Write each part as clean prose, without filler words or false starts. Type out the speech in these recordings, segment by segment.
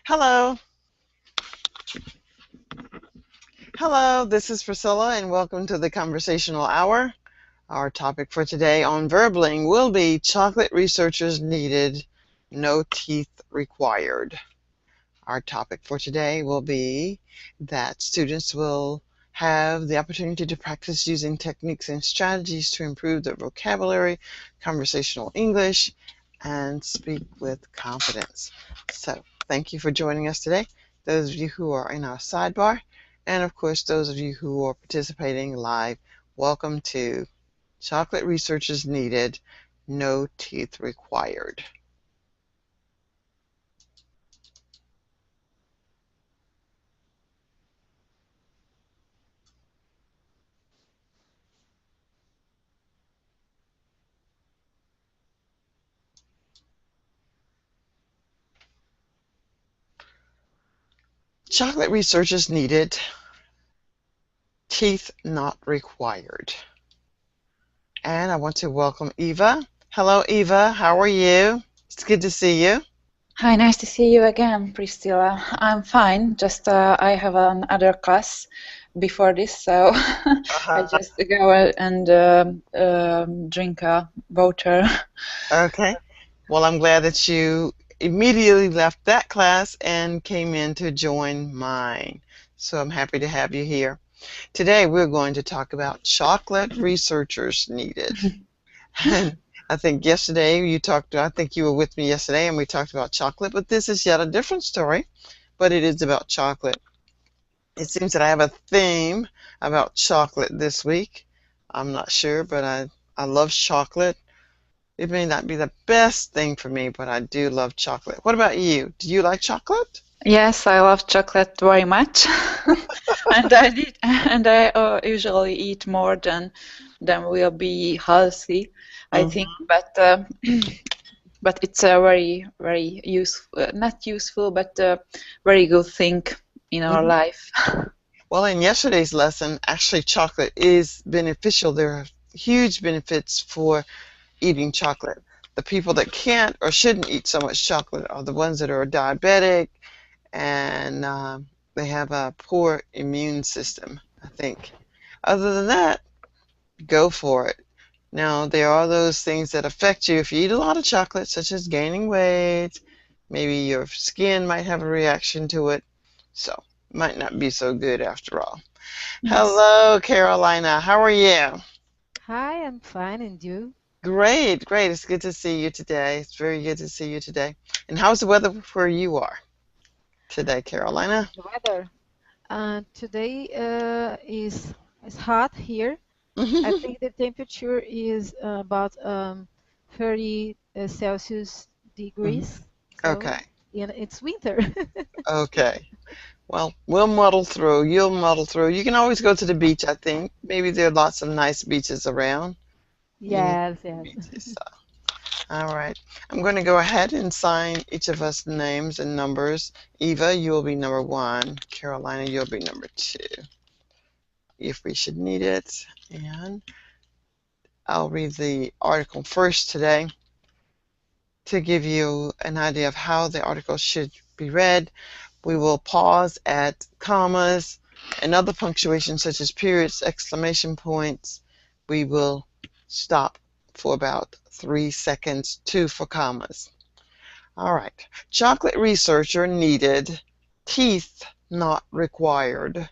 Hello. Hello, this is Priscilla and welcome to the Conversational Hour. Our topic for today on Verbling will be chocolate researchers needed, no teeth required. Our topic for today will be that students will have the opportunity to practice using techniques and strategies to improve their vocabulary, conversational English, and speak with confidence. So, thank you for joining us today. Those of you who are in our sidebar, and of course, those of you who are participating live, welcome to Chocolate Researchers Needed, No Teeth Required. Chocolate researchers needed, teeth not required. And I want to welcome Eva. Hello, Eva. How are you? It's good to see you. Hi, nice to see you again, Priscilla. I'm fine. Just I have another class before this, so I just go and drink water. Okay. Well, I'm glad that you immediately left that class and came in to join mine. So I'm happy to have you here. Today we're going to talk about chocolate researchers needed. And I think yesterday I think you were with me yesterday and we talked about chocolate, but this is yet a different story, but it is about chocolate. It seems that I have a theme about chocolate this week. I'm not sure, but I love chocolate. It may not be the best thing for me, but I do love chocolate. What about you? Do you like chocolate? Yes, I love chocolate very much, and I usually eat more than will be healthy, I think. But it's a very useful, not useful, but very good thing in our life. Well, in yesterday's lesson, actually chocolate is beneficial. There are huge benefits for eating chocolate. The people that can't or shouldn't eat so much chocolate are the ones that are diabetic and they have a poor immune system, I think. Other than that, go for it. Now, there are those things that affect you if you eat a lot of chocolate, such as gaining weight. Maybe your skin might have a reaction to it. So, might not be so good after all. Yes. Hello, Carolina. How are you? Hi, I'm fine, and you? Great, great. It's good to see you today. It's very good to see you today. And how's the weather where you are today, Carolina? The weather. Today is hot here. I think the temperature is about 30 Celsius degrees. So, Okay, it's winter. okay. Well, we'll muddle through. You'll muddle through. You can always go to the beach, I think. Maybe there are lots of nice beaches around. You need Yes, yes. beaches. So. All right. I'm going to go ahead and sign each of us names and numbers. Eva, you will be number 1. Carolina, you'll be number 2, if we should need it. And I'll read the article first today to give you an idea of how the article should be read. We will pause at commas and other punctuation such as periods, exclamation points. We will stop for about 3 seconds, 2 for commas. All right. Chocolate researcher needed, teeth not required.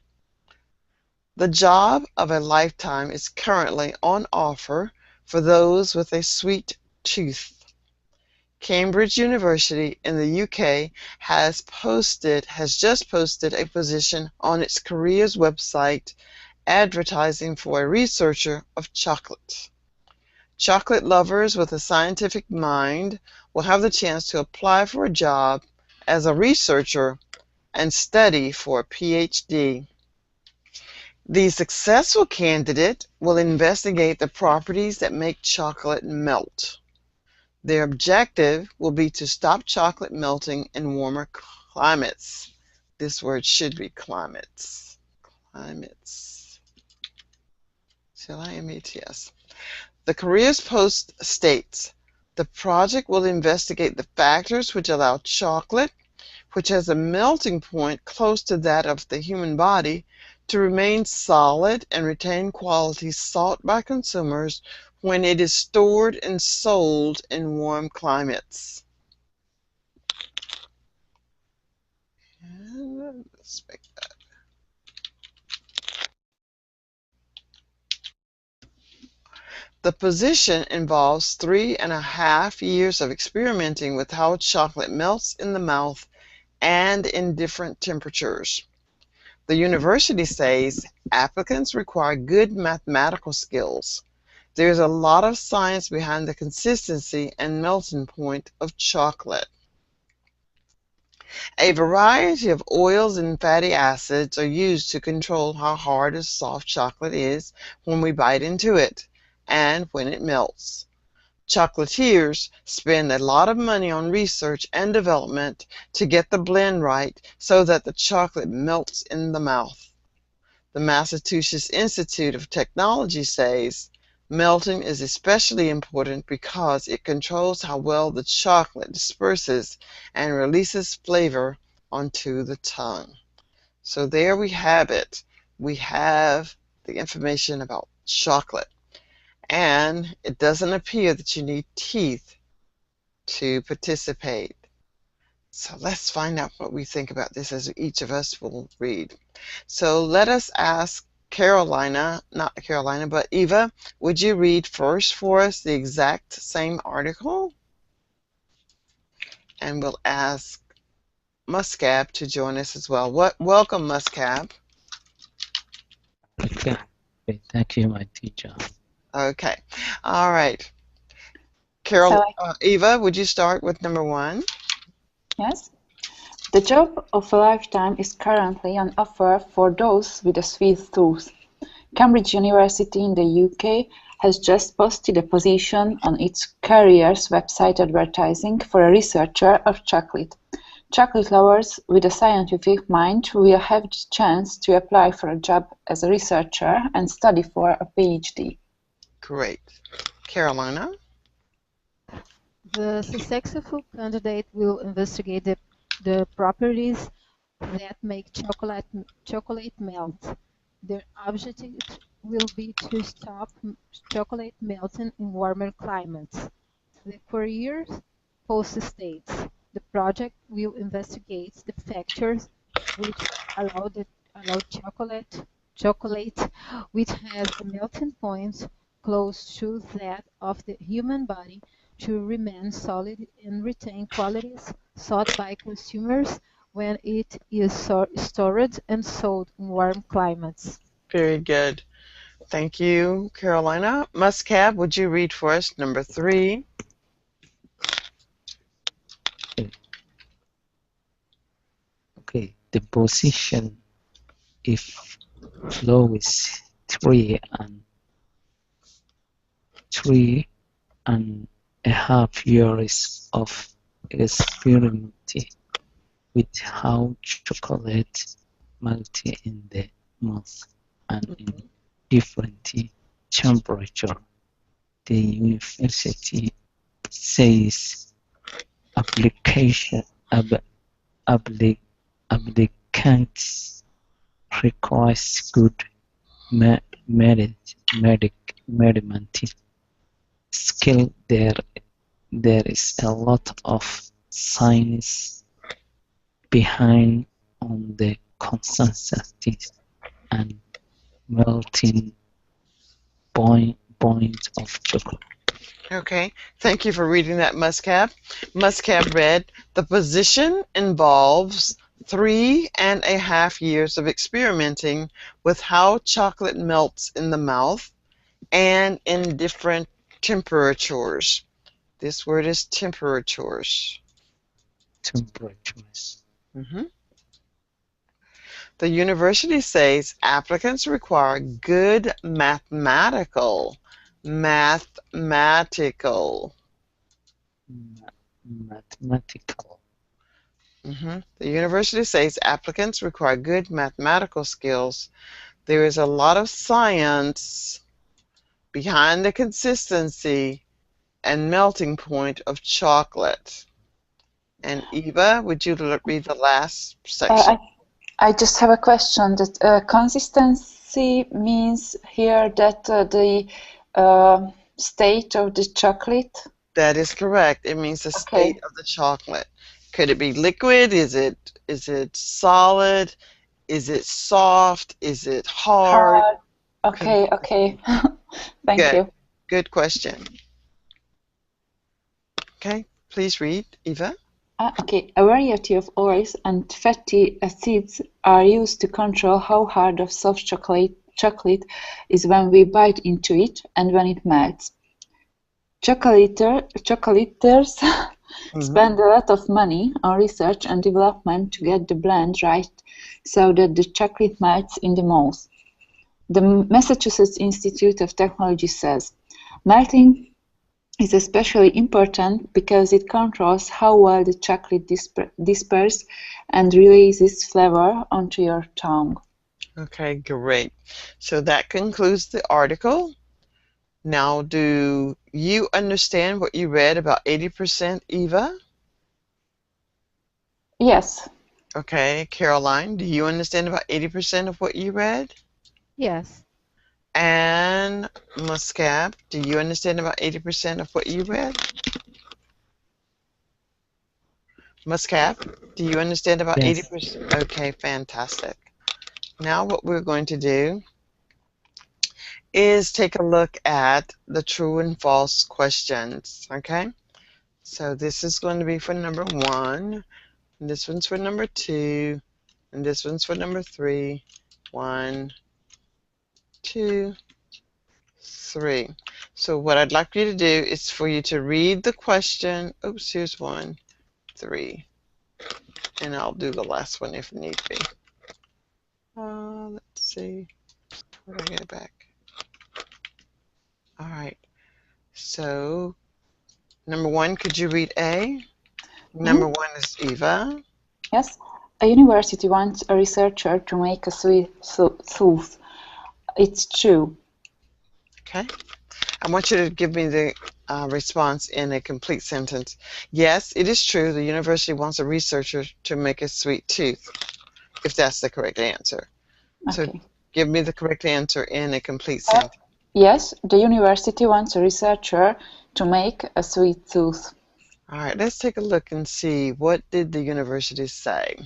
The job of a lifetime is currently on offer for those with a sweet tooth. Cambridge University in the UK has just posted a position on its careers website advertising for a researcher of chocolate. Chocolate lovers with a scientific mind will have the chance to apply for a job as a researcher and study for a PhD. The successful candidate will investigate the properties that make chocolate melt. Their objective will be to stop chocolate melting in warmer climates. This word should be climates. Climates. C-L-I-M-A-T-S. The careers post states, the project will investigate the factors which allow chocolate, which has a melting point close to that of the human body, to remain solid and retain qualities sought by consumers when it is stored and sold in warm climates. And let's make that. The position involves 3.5 years of experimenting with how chocolate melts in the mouth and in different temperatures. The university says applicants require good mathematical skills. There's a lot of science behind the consistency and melting point of chocolate. A variety of oils and fatty acids are used to control how hard or soft chocolate is when we bite into it and when it melts. Chocolatiers spend a lot of money on research and development to get the blend right so that the chocolate melts in the mouth. The Massachusetts Institute of Technology says melting is especially important because it controls how well the chocolate disperses and releases flavor onto the tongue. So there we have it. We have the information about chocolate. And it doesn't appear that you need teeth to participate. So let's find out what we think about this as each of us will read. So let us ask Carolina, not Carolina, but Eva, would you read first for us the exact same article? And we'll ask Muscab to join us as well. Welcome, Muscab. Okay. Thank you, my teacher. Okay. All right. Eva, would you start with number 1? Yes. The job of a lifetime is currently on offer for those with a sweet tooth. Cambridge University in the UK has just posted a position on its careers website advertising for a researcher of chocolate. Chocolate lovers with a scientific mind will have the chance to apply for a job as a researcher and study for a PhD. Great. Carolina? The successful candidate will investigate the properties that make chocolate melt. Their objective will be to stop chocolate melting in warmer climates. The career post states the project will investigate the factors which allow chocolate which has a melting point close to that of the human body to remain solid and retain qualities sought by consumers when it is stored and sold in warm climates. Very good. Thank you, Carolina. Muscab, would you read for us number 3? Okay. The position if low is 3.5 years of experimenting with how chocolate melts in the mouth and in different temperature. The university says applicants requires good management skill. There is a lot of science behind on the consistency and melting point of chocolate. Okay, thank you for reading that, Muscab. Muscab read, the position involves 3.5 years of experimenting with how chocolate melts in the mouth and in different temperatures. This word is temperatures. Temperatures. The university says applicants require good mathematical. The university says applicants require good mathematical skills. There is a lot of science behind the consistency and melting point of chocolate. And Eva, would you read the last section? I just have a question. That consistency means here that the state of the chocolate. That is correct. It means the state of the chocolate. Could it be liquid? Is it solid? Is it soft? Is it hard? Hard. Okay. Thank Good. you. Good question. Okay, please read, Eva. Okay, a variety of oils and fatty acids are used to control how hard or soft chocolate is when we bite into it and when it melts. Chocolaters spend a lot of money on research and development to get the blend right so that the chocolate melts in the mouth. The Massachusetts Institute of Technology says, melting is especially important because it controls how well the chocolate disperses and releases flavor onto your tongue. Okay, great. So that concludes the article. Now, do you understand what you read about 80%, Eva? Yes. Okay, Caroline, do you understand about 80% of what you read? Yes. And Muscab, do you understand about 80% of what you read? Muscab, do you understand about Yes. 80%? Okay, fantastic. Now what we're going to do is take a look at the true and false questions, okay? So this is going to be for number 1, and this one's for number 2, and this one's for number 3. 1, 2, 3. So what I'd like you to do is for you to read the question. Oops, here's 1, 3, and I'll do the last one if need be. Let's see. Where do I get it back? All right. So number 1, could you read A? Number 1 is Eva. Yes. A university wants a researcher to make a sweet sauce. It's true. Okay. I want you to give me the response in a complete sentence. Yes, it is true. The university wants a researcher to make a sweet tooth, if that's the correct answer. Okay. So give me the correct answer in a complete sentence. Yes, the university wants a researcher to make a sweet tooth. All right, let's take a look and see what did the university say.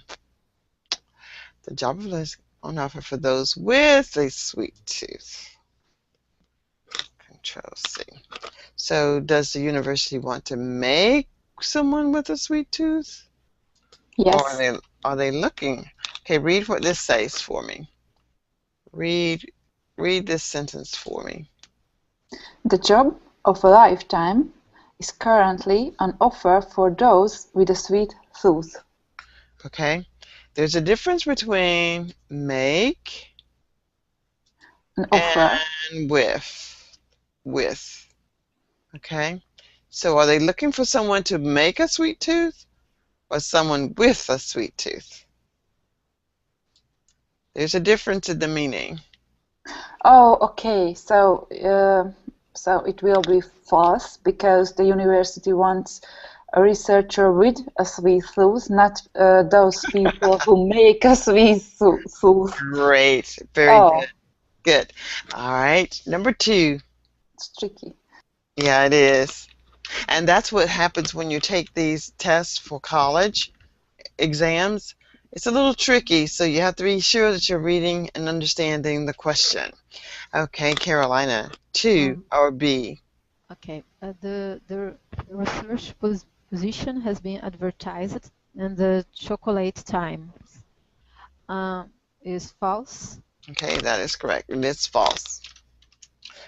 The job is on offer for those with a sweet tooth. Control C. So does the university want to make someone with a sweet tooth? Yes. Or are they looking? Okay, read what this says for me. Read this sentence for me. The job of a lifetime is currently on offer for those with a sweet tooth. Okay, there's a difference between make An offer. And with. Okay, so are they looking for someone to make a sweet tooth or someone with a sweet tooth? There's a difference in the meaning. Oh, okay. So it will be false because the university wants a researcher with a sweet tooth, not those people who make a sweet tooth. Great, very good. Good. All right, number 2. It's tricky. Yeah, it is. And that's what happens when you take these tests for college exams. It's a little tricky, so you have to be sure that you're reading and understanding the question. Okay, Carolina, 2 or B? Okay, the research position has been advertised in the Chocolate Times. Is false. Okay, that is correct. And it's false.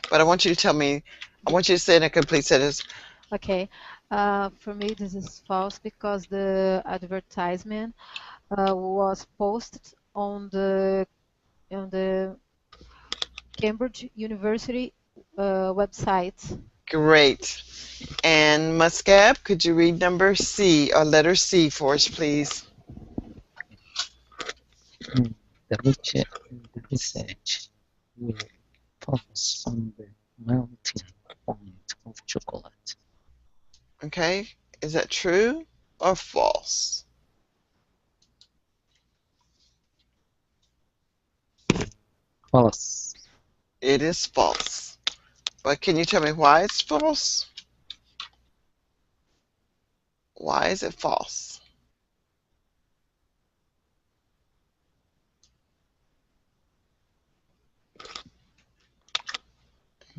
But I want you to tell me, I want you to say in a complete sentence. Okay, for me this is false because the advertisement was posted on the Cambridge University website. Great. And Muscab, could you read number C or letter C for us, please? The research will focus on the melting point of chocolate. Okay, is that true? or false? False. It is false. But can you tell me why it's false? Why is it false?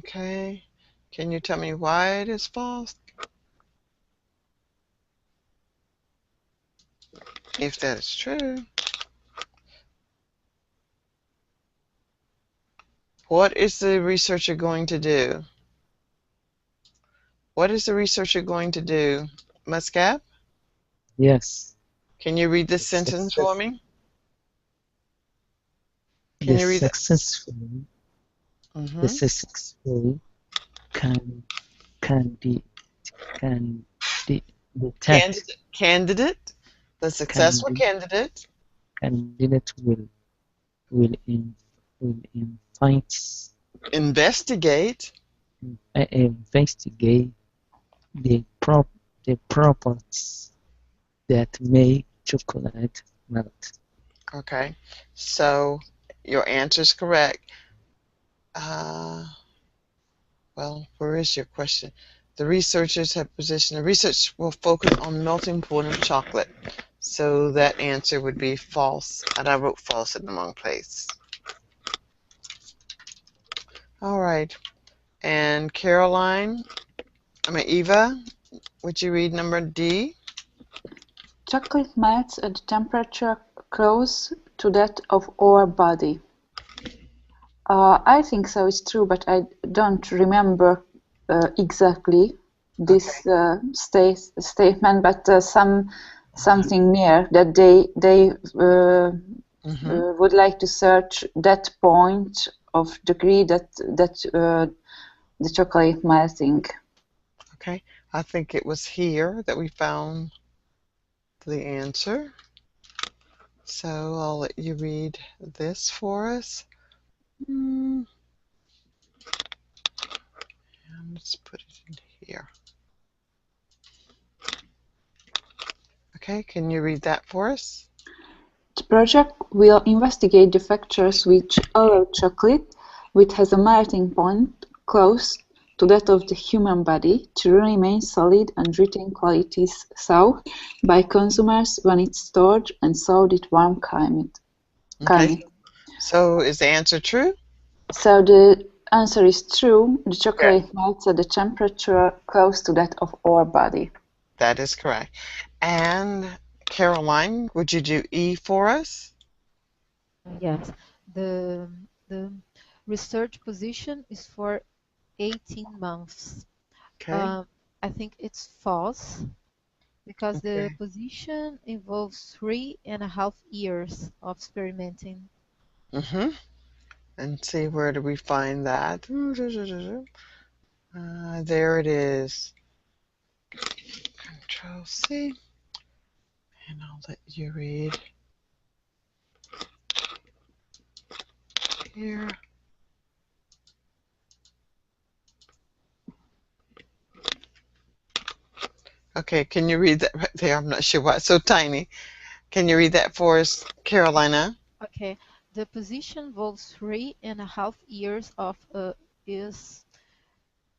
Okay. Can you tell me why it is false? If that is true, what is the researcher going to do? What is the researcher going to do? Muscap, Yes. can you read this The sentence for success. me? Can The you read it? successful. The Mm-hmm. successful can candidate can detect Candidate. The successful candidate candidate. candidate will in will invite Investigate. investigate the the properties that make chocolate melt. Okay. So your answer is correct. Uh, well, where is your question? The researchers have positioned the research will focus on melting point of chocolate. So that answer would be false. And I wrote false in the wrong place. All right. And Eva, would you read number D? Chocolate melts at a temperature close to that of our body. I think so, it's true, but I don't remember exactly this Okay. statement, but something near that they Mm-hmm. would like to search that point of degree that the chocolate melting. Okay. I think it was here that we found the answer. So I'll let you read this for us. And let's put it in here. Okay, can you read that for us? The project will investigate the factors which allow chocolate, which has a melting point close to that of the human body, to remain solid and retain qualities sought by consumers when it's stored and sold in warm climate. Okay, so is the answer true? So the answer is true. The Correct. chocolate melts at a temperature close to that of our body. That is correct. And Caroline, would you do E for us? Yes, the research position is for 18 months. Okay. I think it's false because the Okay. position involves 3.5 years of experimenting. Mm-hmm. And see, where do we find that? There it is. Control C, and I'll let you read here. Okay, can you read that right there? I'm not sure why it's so tiny. Can you read that for us, Carolina? Okay, the position involves 3.5 years of is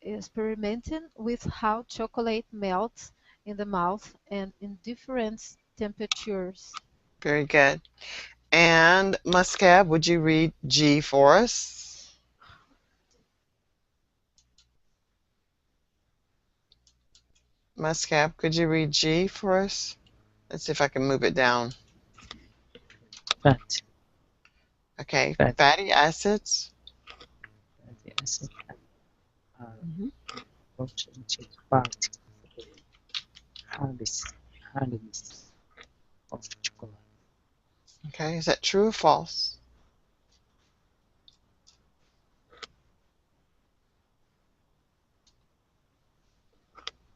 experimenting with how chocolate melts in the mouth and in different temperatures. Very good. And Muscab, would you read G for us? Muscab, could you read G for us? Let's see if I can move it down. Fat Okay, fat fatty acids. fatty acids are Mhm. important part of the hardness of chocolate. Okay, is that true or false?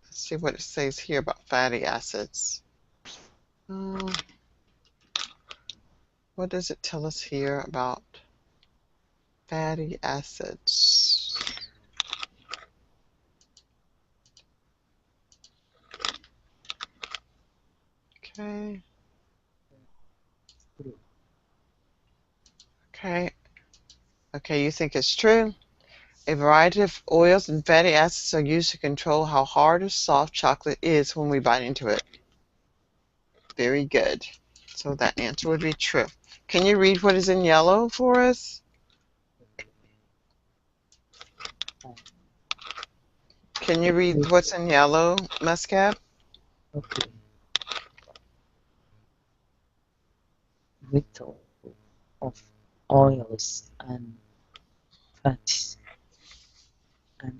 Let's see what it says here about fatty acids. Uh, what does it tell us here about fatty acids? Okay. True. Okay. Okay, you think it's true? A variety of oils and fatty acids are used to control how hard or soft chocolate is when we bite into it. Very good. So that answer would be true. Can you read what is in yellow for us? Okay. Uh, Can you read lit- what's in yellow, Muscat? okay. Little of oils and fats and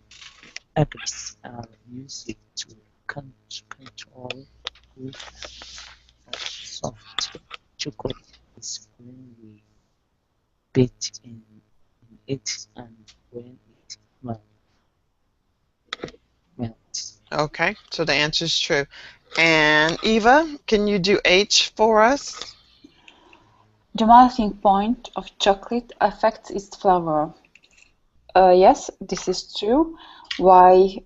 acids are used to control good or soft chocolate is when we bit in it and when it melts. Okay, so the answer is true. And Eva, can you do H for us? The melting point of chocolate affects its flavor. Yes, this is true. Why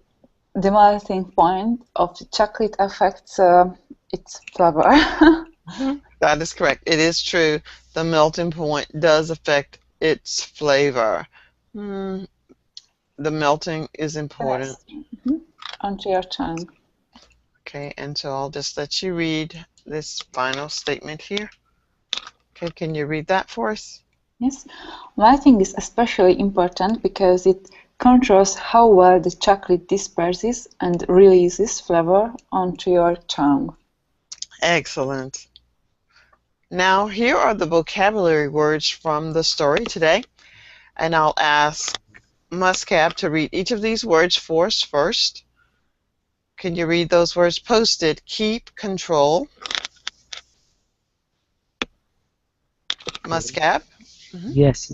the melting point of the chocolate affects its flavor. That is correct. It is true. The melting point does affect its flavor. Hmm, the melting is important. Yes. Onto your tongue. Okay, and so I'll just let you read this final statement here. Okay, can you read that for us? Yes, lighting is especially important because it controls how well the chocolate disperses and releases flavor onto your tongue. Excellent. Now, here are the vocabulary words from the story today, and I'll ask Muscap to read each of these words for us first. Can you read those words? Posted, keep, control. Okay. Muscap. Yes.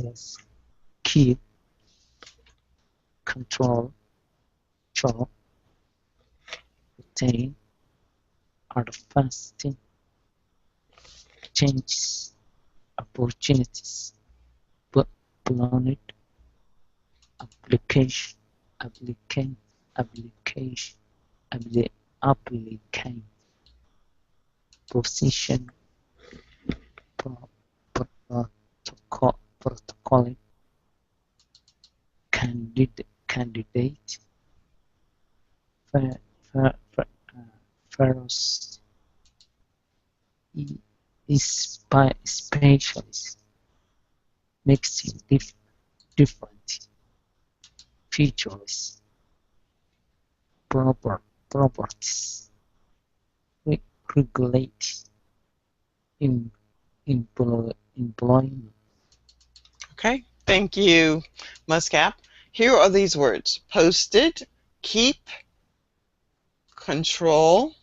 Keep, control, chop, retain, are the fasting changes, opportunities, but planet, application, applicant, application, applicant, position, pro, protocol, candidate, fer, fer, first, specialist, mixing different features, properties, regulate, em, employment. Okay, thank you, Muscap. Here are these words. Posted, keep, control,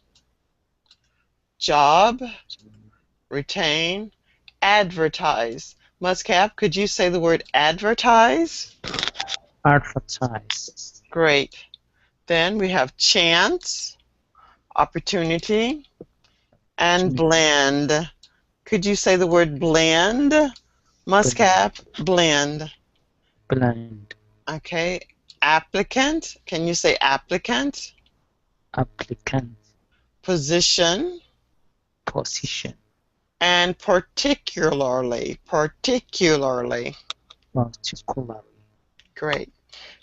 job, retain, advertise. Muscap, could you say the word advertise? Advertise, Great. Then we have chance, opportunity, and opportunity, blend. Could you say the word blend? Muscap, blend. blend, Okay. Applicant, can you say applicant? applicant, Position, position, and particularly. particularly, Great.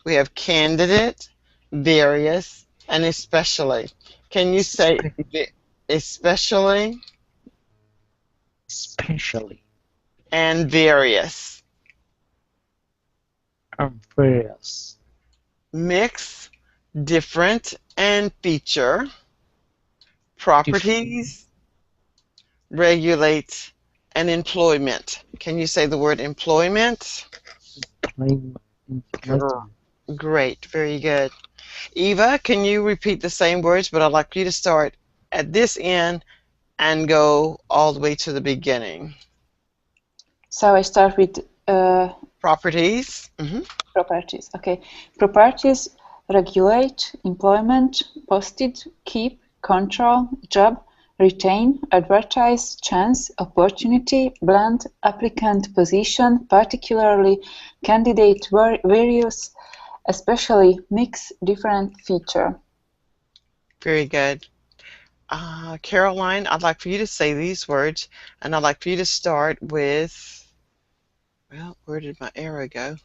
We have candidate, various, and especially. Can you say especially especially, and various? and various, Mix, different, and feature. different, Properties, regulate, and employment. Can you say the word employment? employment. Great, very good. Eva, can you repeat the same words, but I'd like you to start at this end and go all the way to the beginning. So I start with Properties. properties. Okay, properties regulate employment, posted, keep, control, job, retain, advertise, chance, opportunity, blend, applicant, position, particularly, candidate, various, especially, mix, different, feature. Very good. Caroline, I'd like for you to say these words, and I'd like for you to start with, well, where did my arrow go?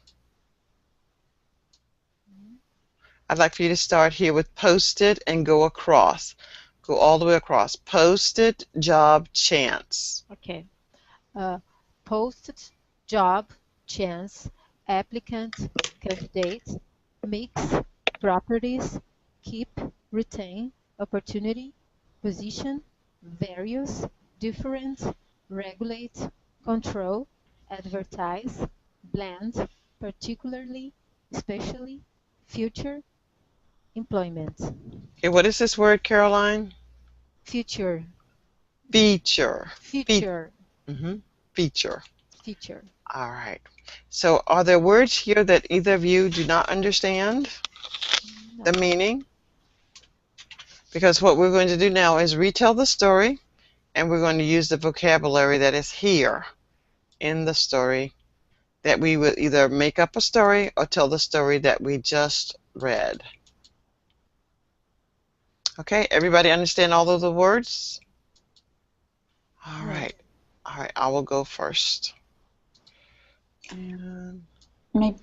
I'd like for you to start here with posted and go across. Go all the way across. Posted, job, chance. Okay. Posted, job, chance, applicant, candidate, mix, properties, keep, retain, opportunity, position, various, different, regulate, control, advertise, blend, particularly, especially, future, employment. Okay, what is this word, Caroline? Future, Feature. future, Feature. future. All right. So are there words here that either of you do not understand the No. meaning? Because what we're going to do now is retell the story, and we're going to use the vocabulary that is here in the story, that we will either make up a story or tell the story that we just read. Okay, everybody understand all of the words? All Yes. right. All right, I will go first. And, Maybe,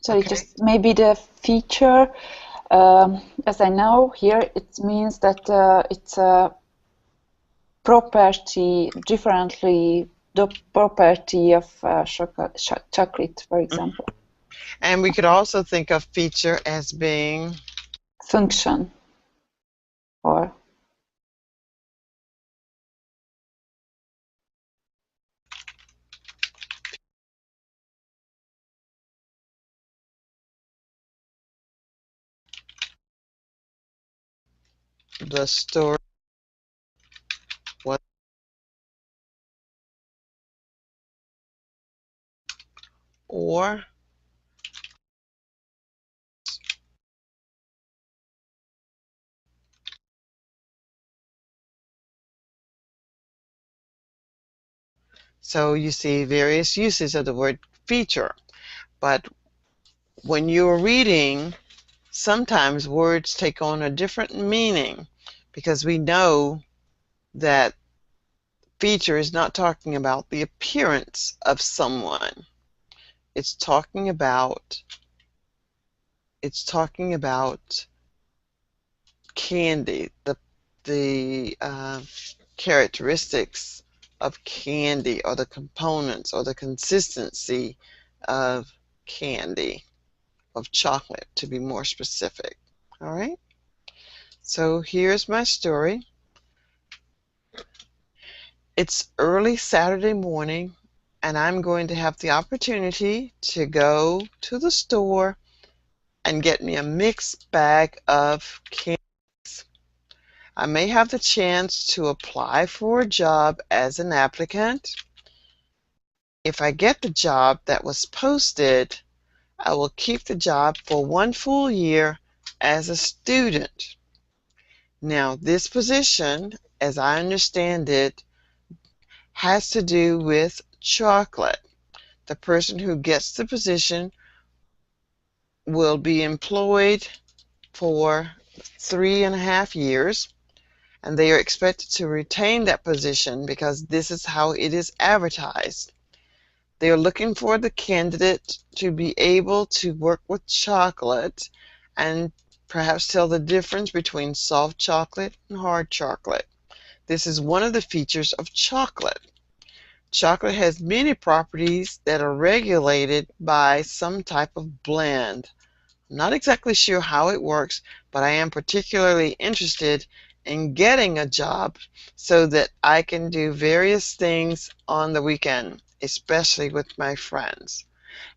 sorry, okay. just maybe the feature, as I know here, it means that it's a property, differently the property of chocolate, for example. And we could also think of feature as being Function or the story was, or so you see various uses of the word feature. But when you're reading, sometimes words take on a different meaning, because we know that feature is not talking about the appearance of someone. It's talking about candy, the characteristics of candy, or the components, or the consistency of candy, of chocolate, to be more specific. All right, so here's my story. It's early Saturday morning, and I'm going to have the opportunity to go to the store and get me a mixed bag of candies. I may have the chance to apply for a job as an applicant. If I get the job that was posted, I will keep the job for 1 full year as a student. Now, this position, as I understand it, has to do with chocolate. The person who gets the position will be employed for 3.5 years, and they are expected to retain that position because this is how it is advertised. They are looking for the candidate to be able to work with chocolate and perhaps tell the difference between soft chocolate and hard chocolate. This is one of the features of chocolate. Chocolate has many properties that are regulated by some type of blend. I'm not exactly sure how it works, but I am particularly interested in getting a job so that I can do various things on the weekend, especially with my friends.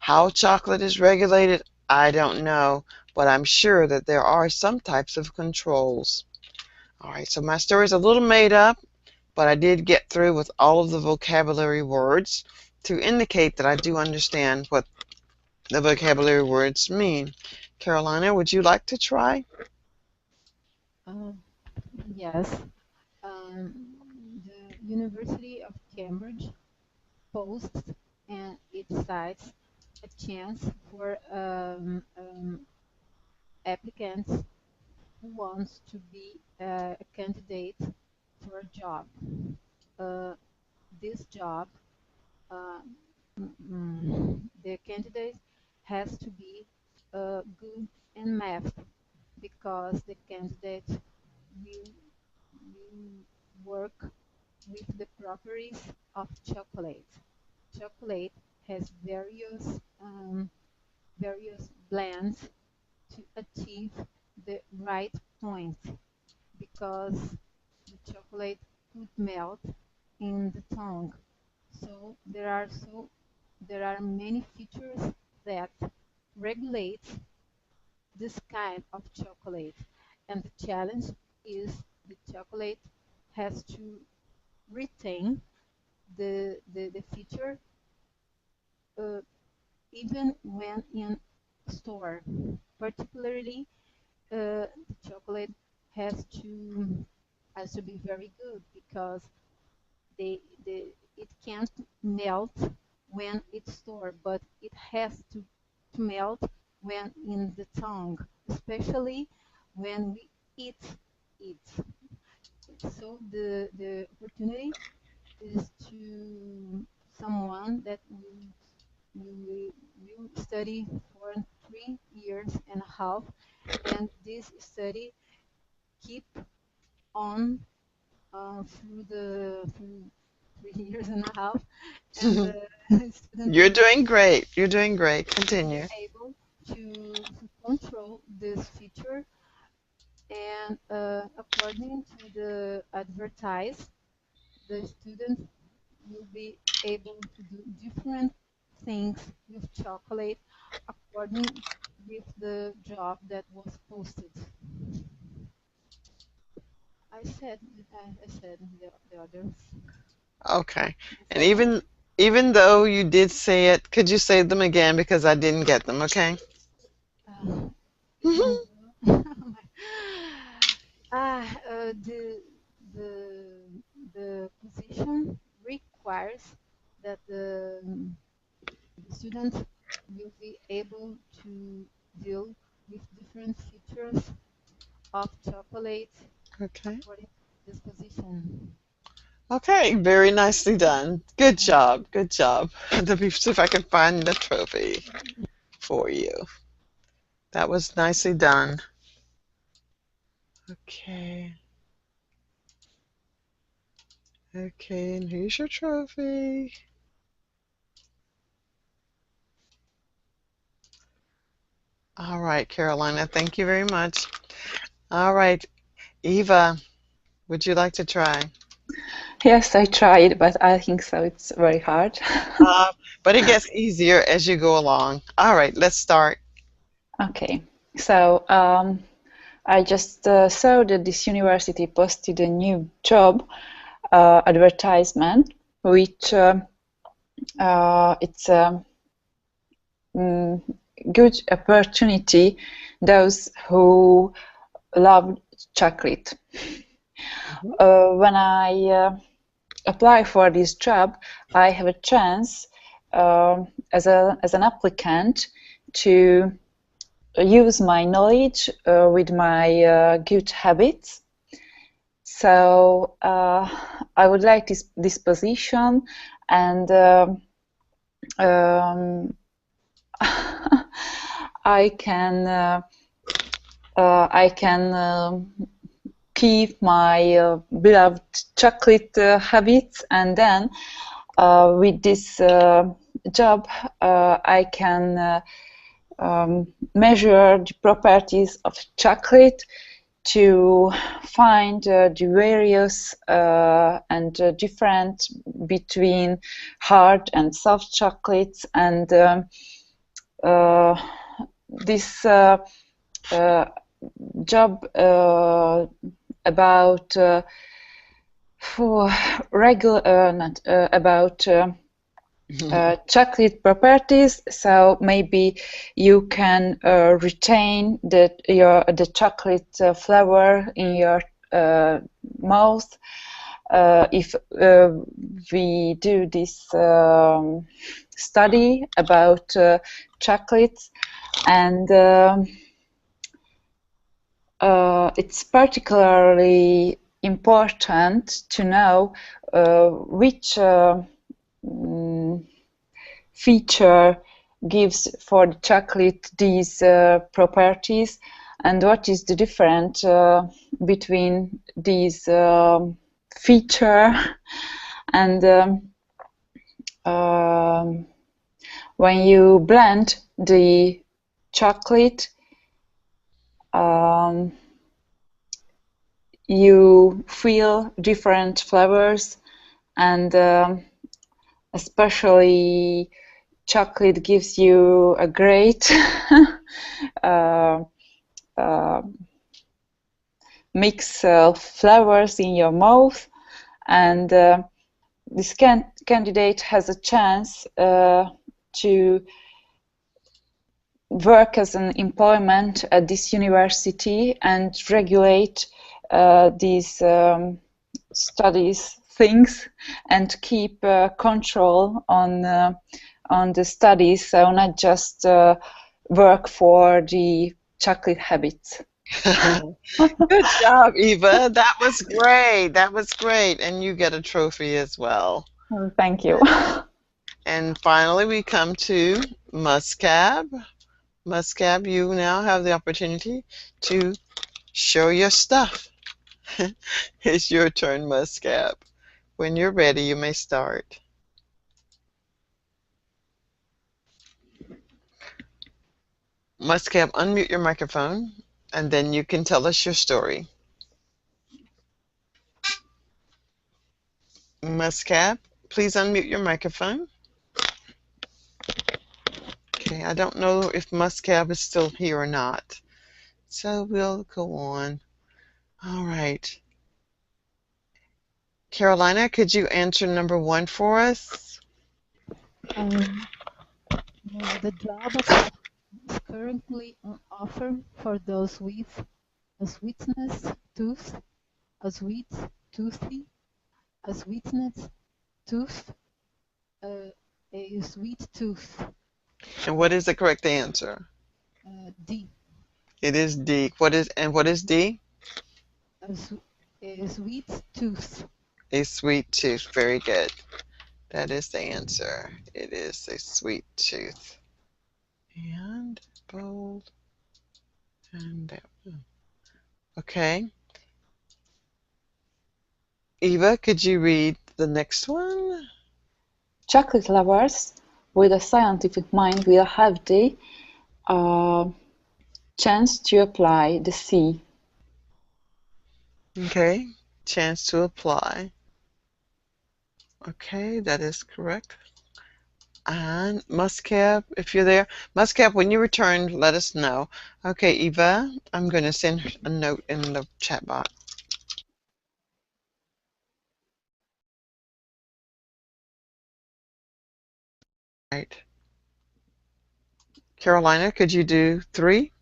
How chocolate is regulated, I don't know, but I'm sure that there are some types of controls. All right, so my story is a little made up, but I did get through with all of the vocabulary words to indicate that I do understand what the vocabulary words mean. Carolina, would you like to try? Uh, yes. Um, the University of Cambridge posts and it cites a chance for applicants who wants to be a candidate for a job. This job, uh, the candidate has to be good in math because the candidate will work with the properties of chocolate. Chocolate has various blends to achieve the right point because the chocolate could melt in the tongue. There are many features that regulate this kind of chocolate, and the challenge is the chocolate has to retain the feature uh, even when in store. Particularly, the chocolate has to has to be very good because it can't melt when it's stored, but it has to melt when in the tongue, especially when we eat it. So the opportunity is to someone that will study for 3 years and a half, and this study keep on through 3 years and a half, and the student You're will doing great. You're doing great. be Continue. able to control this feature, and according to the advertise, the student will be able to do different things with chocolate according with the job that was posted. I said the others. Okay. And So even though you did say it, could you say them again because I didn't get them, okay? even though the the the position requires that the student will be able to deal with different features of chocolate Okay. according to this position. Okay, very nicely done. Good job. Good job. Let me see if I can find the trophy for you. That was nicely done. Okay. Okay, and here's your trophy. All right, Carolina, thank you very much. All right, Eva, would you like to try? Yes, I tried, but I think so. It's very hard. Uh, but it gets easier as you go along. All right, let's start. Okay, so I just saw that this university posted a new job advertisement, which it's a good opportunity those who love chocolate. When I apply for this job, I have a chance as an applicant to use my knowledge with my good habits. So I would like this position, and I can keep my beloved chocolate habits, and then with this job I can measure the properties of chocolate to find the various and different between hard and soft chocolates, and this job about for regular not about chocolate properties, so maybe you can retain the chocolate flavor in your mouth if we do this study about chocolates, and it's particularly important to know which feature gives for the chocolate these properties, and what is the difference between these feature and when you blend the chocolate, you feel different flavors, and especially chocolate gives you a great mix of flavors in your mouth, and this candidate has a chance to work as an employment at this university and regulate these studies things and keep control on the studies, so not just work for the chocolate habits. Good job, Eva. That was great. That was great. And you get a trophy as well. Thank you. And finally, we come to Muscab. Muscab, you now have the opportunity to show your stuff. It's your turn, Muscab. When you're ready, you may start. Muscab, unmute your microphone, and then you can tell us your story. Muscab, please unmute your microphone. Okay, I don't know if Muscab is still here or not. So we'll go on. All right. Carolina, could you answer number 1 for us? The job of chocolate is currently on offer for those with a sweetness tooth, a sweet toothy, a sweetness tooth, a sweet tooth. And what is the correct answer? D. It is D. What is D? A sweet tooth. A sweet tooth. Very good. That is the answer. It is a sweet tooth. And bold. And that one. Okay. Eva, could you read the next one? Chocolate lovers with a scientific mind will have the chance to apply the C. Okay. Chance to apply. Okay, that is correct. And Muscap, if you're there. Muscap, when you return, let us know. Okay, Eva, I'm going to send a note in the chat box. Right. Carolina, could you do 3?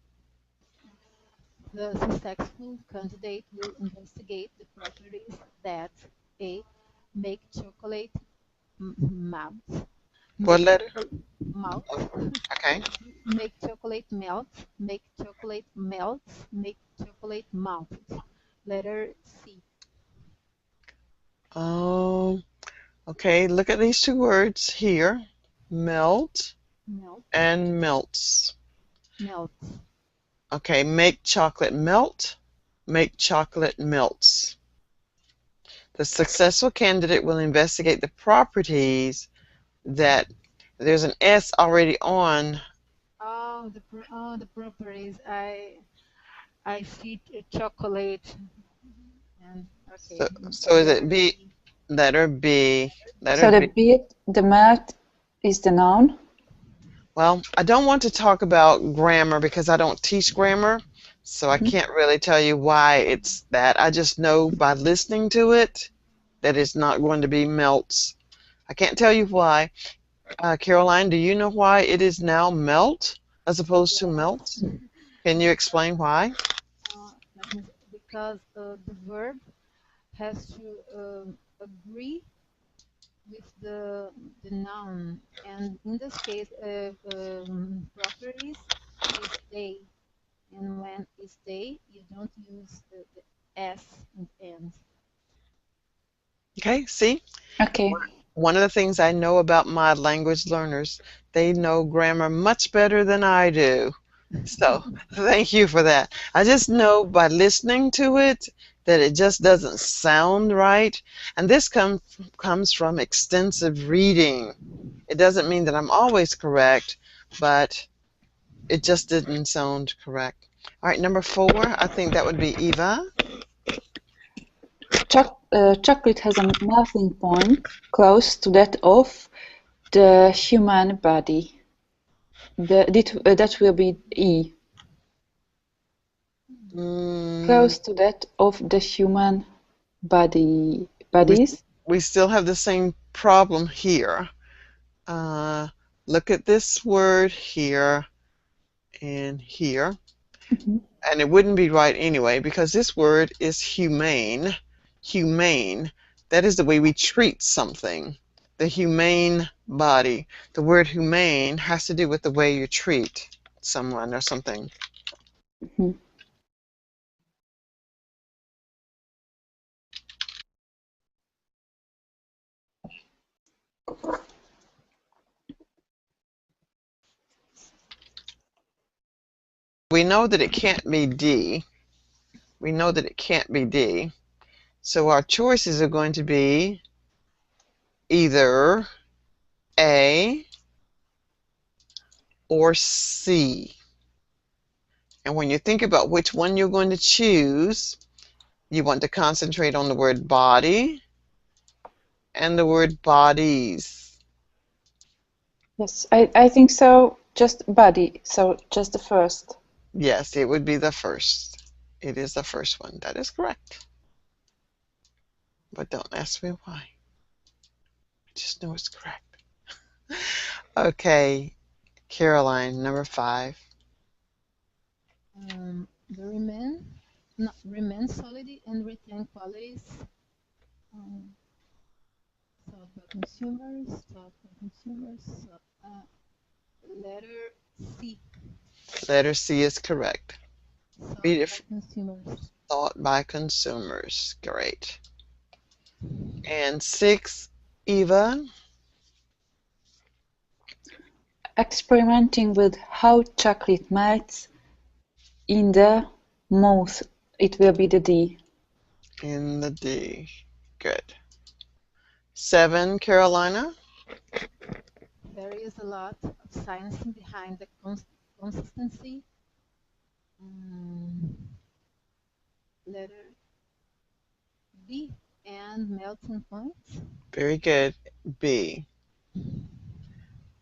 The successful candidate will investigate the properties that A. Make chocolate melt. What letter? Melt. Okay. Make chocolate melt. Make chocolate melt. Make chocolate melt. Letter C. Okay, look at these 2 words here. Melt Melt. and melts. Melt. Okay, make chocolate melt. Make chocolate melts. The successful candidate will investigate the properties that there's an S already on. Oh, the properties. I see chocolate and okay. So is it Letter B? B. Letter B. So Letter the B. B, the melt is the noun. Well, I don't want to talk about grammar because I don't teach grammar, so I can't really tell you why it's that. I just know by listening to it that it's not going to be melts. I can't tell you why. Caroline, do you know why it is now melt as opposed to melts? Can you explain why? Because the verb has to agree with the noun, and in this case, properties is they. and when it's they, you don't use the S and end. Okay, see? Okay. One of the things I know about my language learners, they know grammar much better than I do. So thank you for that. I just know by listening to it that it just doesn't sound right. And this comes from extensive reading. It doesn't mean that I'm always correct, but it just didn't sound correct. All right, number 4, I think that would be Eva. Chocolate has a melting point close to that of the human body. That will be E. Close to that of the human bodies. We still have the same problem here. Look at this word here and here. And it wouldn't be right anyway because this word is humane. Humane. That is the way we treat something. The humane body. The word humane has to do with the way you treat someone or something. We know that it can't be D. We know that it can't be D. So our choices are going to be either A or C. And when you think about which one you're going to choose, you want to concentrate on the word body and the word bodies. Yes, I think so. Just body. So just the first. Yes, it would be the first. It is the first one. That is correct. But don't ask me why. I just know it's correct. Okay, Caroline, number 5. The remain solid and retain qualities. Sought by consumers. Letter C. Letter C is correct. Sought Read by it. consumers. Thought by consumers. Great. And 6, Eva. Experimenting with how chocolate melts in the mouth. It will be the D. In the D. Good. 7, Carolina. There is a lot of science behind the consistency. Letter B and melting point. Very good. B.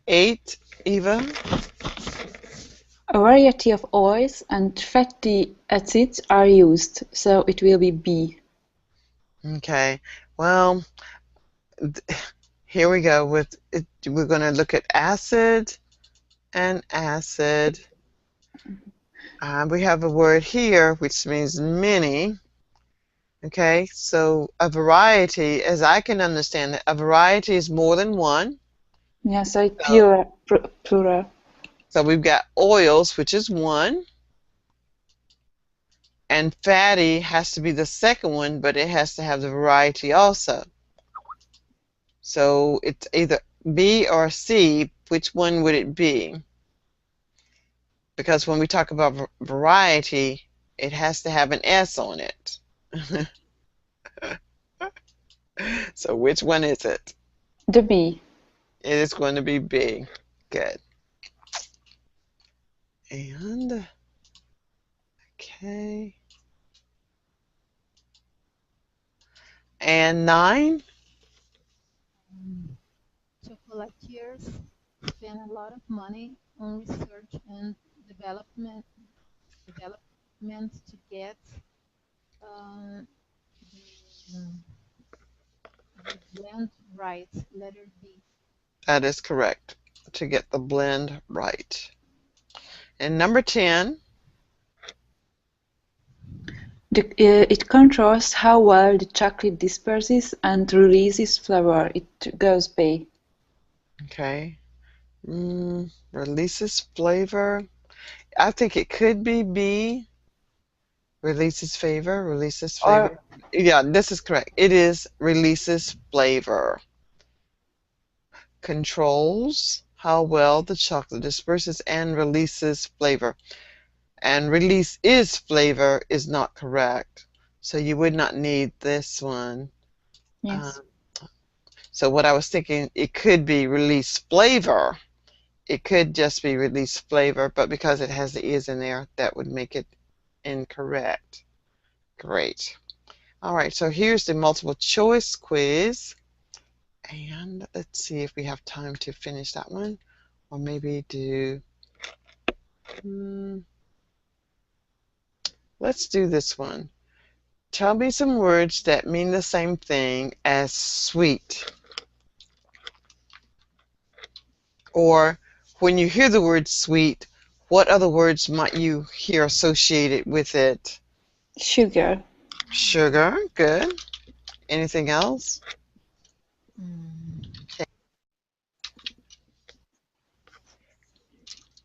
8, Eva. A variety of oils and fatty acids are used, so it will be B. Okay. Well, here we go with it. We're going to look at acid and acid. We have a word here which means many. Okay, so a variety, as I can understand it, a variety is more than one. Yeah, so it's plural. So we've got oils, which is one, and fatty has to be the second one, but it has to have the variety also. So it's either B or C. Which one would it be? Because when we talk about variety, it has to have an S on it. So which one is it? The B. It is going to be B. Good. And, okay. And 9? Chocolatiers spend a lot of money on research and development to get the blend right. Letter B. That is correct. To get the blend right. And number 10? It controls how well the chocolate disperses and releases flavor. It goes B. Okay. Releases flavor. I think it could be B. Releases flavor. Releases Or flavor. Yeah, this is correct. It is releases flavor. Controls how well the chocolate disperses and releases flavor. And release is flavor is not correct. So you would not need this one. yes. So what I was thinking, it could be release flavor. It could just be release flavor, but because it has the is in there, that would make it incorrect. Great. All right, so here's the multiple choice quiz. And let's see if we have time to finish that one. Or maybe do, let's do this one. Tell me some words that mean the same thing as sweet. Or when you hear the word sweet, what other words might you hear associated with it? Sugar. Sugar, good. Anything else?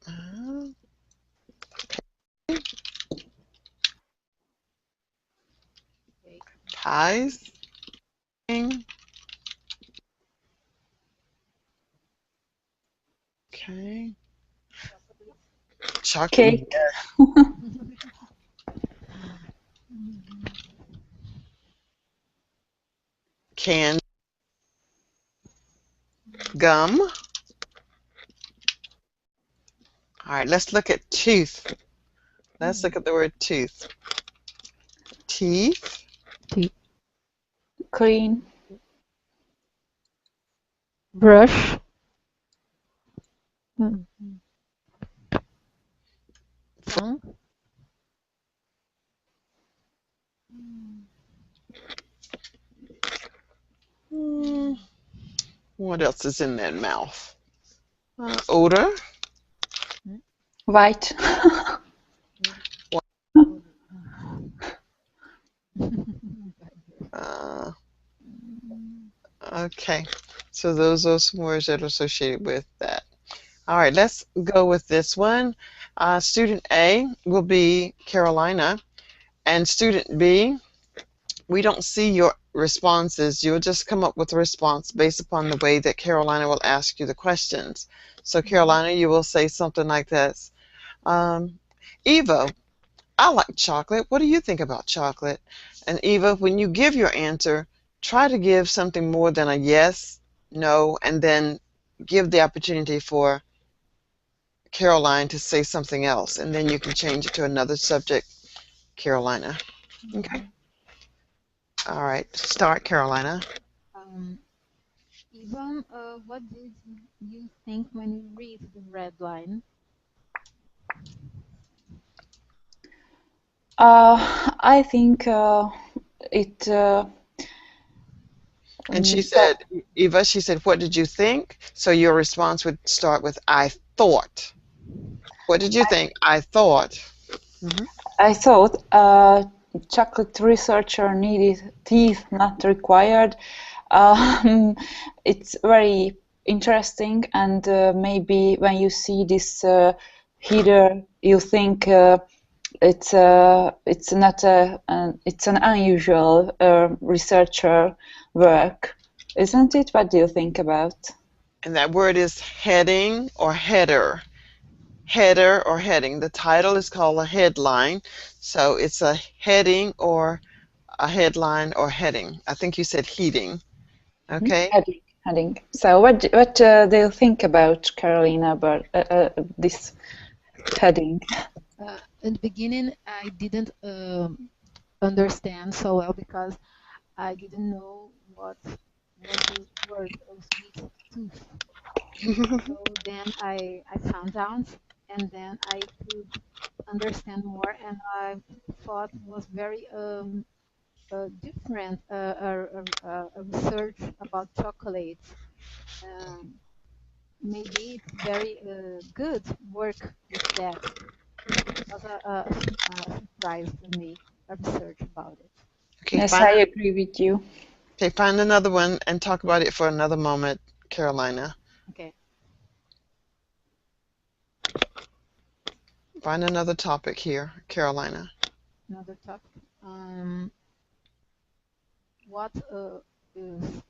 Uh, pies. Okay. Chocolate. Cake. Can. Gum. All right, let's look at tooth. Let's look at the word tooth. Teeth. Clean. Brush. Tongue. What else is in that mouth? Odor. White. Okay, so those are some words that are associated with that. All right, let's go with this one. Student A will be Carolina, and student B, we don't see your responses. You'll just come up with a response based upon the way that Carolina will ask you the questions. So Carolina, you will say something like this. Eva, I like chocolate. What do you think about chocolate? And Eva, when you give your answer, try to give something more than a yes, no, and then give the opportunity for Caroline to say something else, and then you can change it to another subject, Carolina. Okay. All right. Start, Carolina. Yvonne, what did you think when you read the red line? I think it. And she said, Eva, she said, what did you think? So your response would start with, I thought. What did you think? I thought. I thought chocolate researcher needed teeth not required. It's very interesting, and maybe when you see this heater, you think it's not it's an unusual researcher work, isn't it? What do you think about? And that word is heading or header. Header or heading. The title is called a headline. So it's a heading or a headline or heading. I think you said heating. Okay. Heading. So what do you think about, Carolina, about this heading? In the beginning, I didn't understand so well because I didn't know what was the word sweet tooth. So then I found out, and then I could understand more, and I thought was very different a research about chocolate. Um, Maybe it's very good work with that. It was a surprise to me, a research about it. Okay, Yes, I agree with you. Okay, find another one and talk about it for another moment, Carolina. Okay. Find another topic here, Carolina. Another topic. What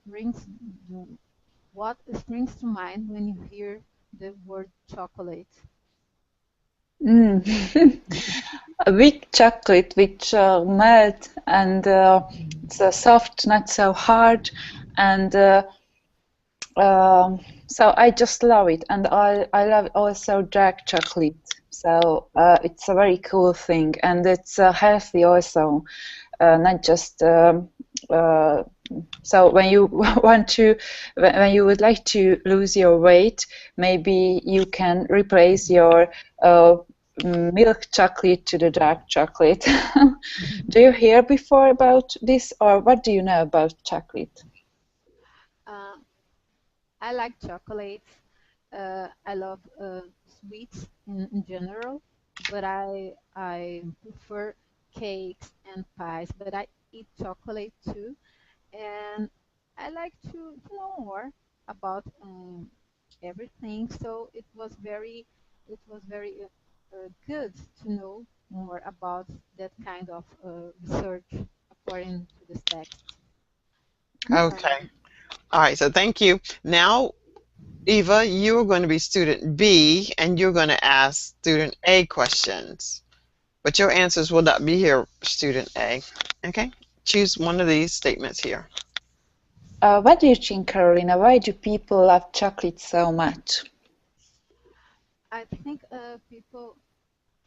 brings what springs to mind when you hear the word chocolate? Mm. A weak chocolate which melt and it's soft, not so hard, and so I just love it, and I love also dark chocolate. So it's a very cool thing, and it's healthy also, not just. So when you want to, when you would like to lose your weight, maybe you can replace your milk chocolate to the dark chocolate. Do you hear before about this, or what do you know about chocolate? Uh, I like chocolates. I love sweets in general, but I prefer cakes and pies. But I eat chocolate too, and I like to know more about everything. So it was very good to know more about that kind of research according to this text. Okay. Um, All right. So thank you. Now, Eva, you're going to be student B, and you're going to ask student A questions. But your answers will not be here, student A. Okay? Choose one of these statements here. What do you think, Carolina? Why do people love chocolate so much? I think people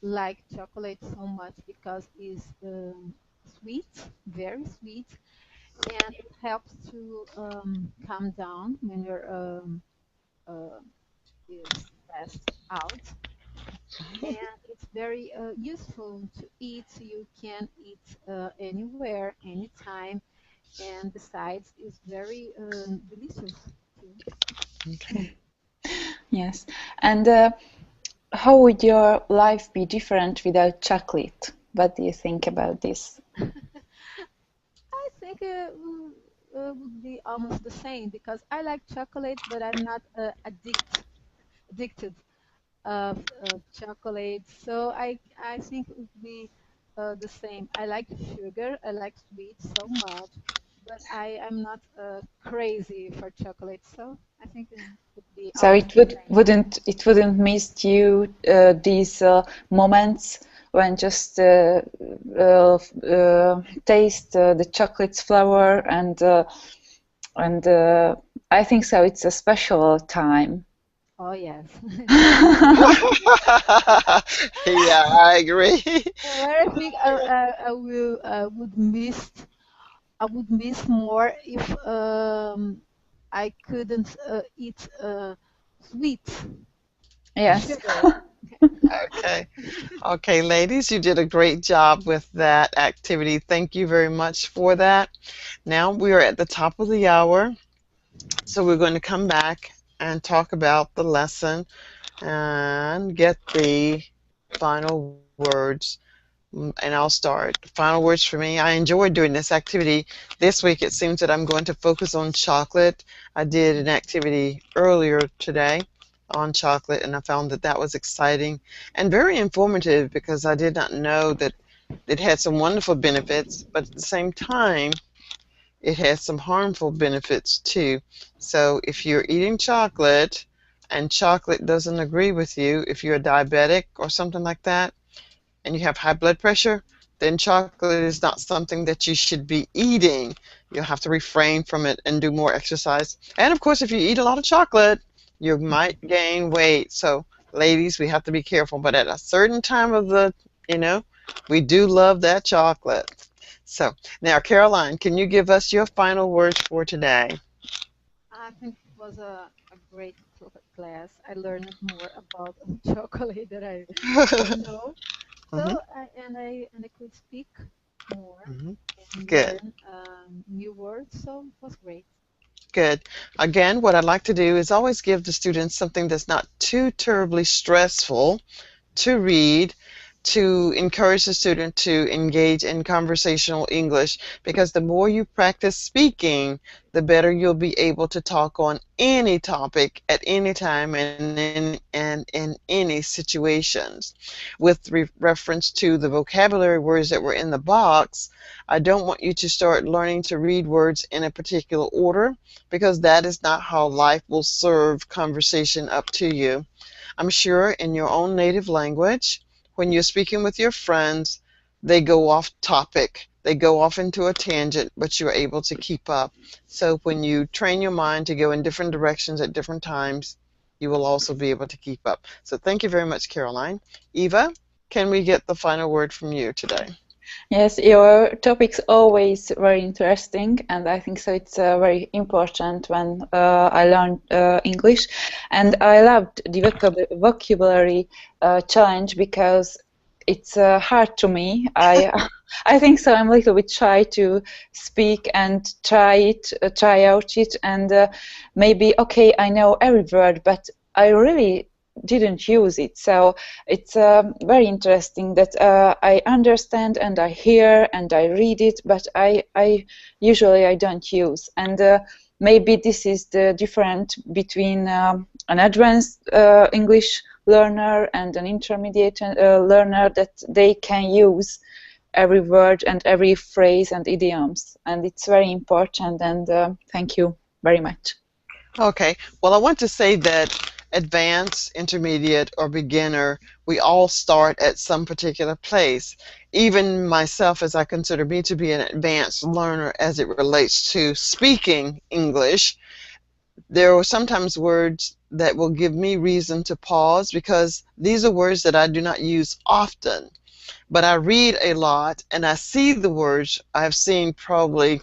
like chocolate so much because it's sweet, very sweet, and it helps to calm down when you're uh, stressed out. And it's very useful to eat. You can eat anywhere, anytime, and besides, it's very delicious too. Okay. Yes. And how would your life be different without chocolate? What do you think about this? I think it would be almost the same because I like chocolate, but I'm not addicted of chocolate. So I think it would be the same. I like sugar, I like sweets so much, but I am not crazy for chocolate. So I think it would be So almost it the would same. wouldn't miss you these moments when just taste the chocolate's flavor and I think so. It's a special time. Oh yes, definitely. Yeah, I agree. Where I think I would miss more if I couldn't eat sweet Yes. sugar. Okay. Okay, ladies, you did a great job with that activity. Thank you very much for that. Now we are at the top of the hour, so we're going to come back and talk about the lesson and get the final words. And I'll start. Final words for me. I enjoyed doing this activity. This week it seems that I'm going to focus on chocolate. I did an activity earlier today on chocolate, and I found that that was exciting and very informative because I did not know that it had some wonderful benefits, but at the same time, it has some harmful benefits too. So if you're eating chocolate and chocolate doesn't agree with you, if you're a diabetic or something like that, and you have high blood pressure, then chocolate is not something that you should be eating. You'll have to refrain from it and do more exercise. And of course, if you eat a lot of chocolate, you might gain weight. So, ladies, we have to be careful. But at a certain time of you know, we do love that chocolate. So, now, Caroline, can you give us your final words for today? I think it was a great class. I learned more about chocolate that I didn't know. So Hmm. I could speak more Hmm. and Good. learn new words. So it was great. Good. Again, what I'd like to do is always give the students something that's not too terribly stressful to read, to encourage the student to engage in conversational English, because the more you practice speaking, the better you'll be able to talk on any topic at any time and in any situations. With reference to the vocabulary words that were in the box, I don't want you to start learning to read words in a particular order, because that is not how life will serve conversation up to you. I'm sure in your own native language, when you're speaking with your friends, they go off topic. They go off into a tangent, but you're able to keep up. So when you train your mind to go in different directions at different times, you will also be able to keep up. So thank you very much, Caroline. Eva, can we get the final word from you today? Yes, your topic's always very interesting, and I think so. It's very important when I learn English, and I loved the vocabulary challenge because it's hard to me. I think so. I'm a little bit shy to speak and try out it, and maybe okay, I know every word, but I really didn't use it. So it's very interesting that I understand and I hear and I read it, but I usually I don't use. And maybe this is the difference between an advanced English learner and an intermediate learner, that they can use every word and every phrase and idioms, and it's very important. And thank you very much. Okay, well, I want to say that advanced, intermediate, or beginner, we all start at some particular place. Even myself, as I consider me to be an advanced learner as it relates to speaking English, there are sometimes words that will give me reason to pause, because these are words that I do not use often. But I read a lot and I see the words. I've seen probably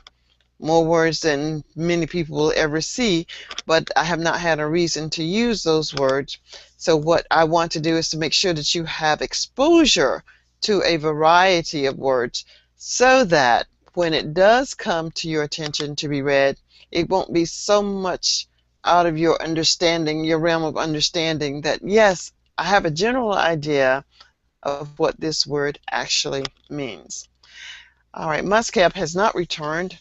more words than many people will ever see, but I have not had a reason to use those words. So what I want to do is to make sure that you have exposure to a variety of words, so that when it does come to your attention to be read, it won't be so much out of your understanding, your realm of understanding, that yes, I have a general idea of what this word actually means. All right, Muscap has not returned.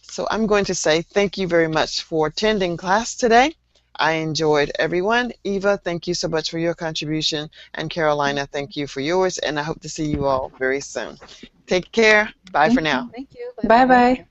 So I'm going to say thank you very much for attending class today. I enjoyed everyone. Eva, thank you so much for your contribution. And Carolina, thank you for yours. And I hope to see you all very soon. Take care. Bye for now. Thank you. Bye bye.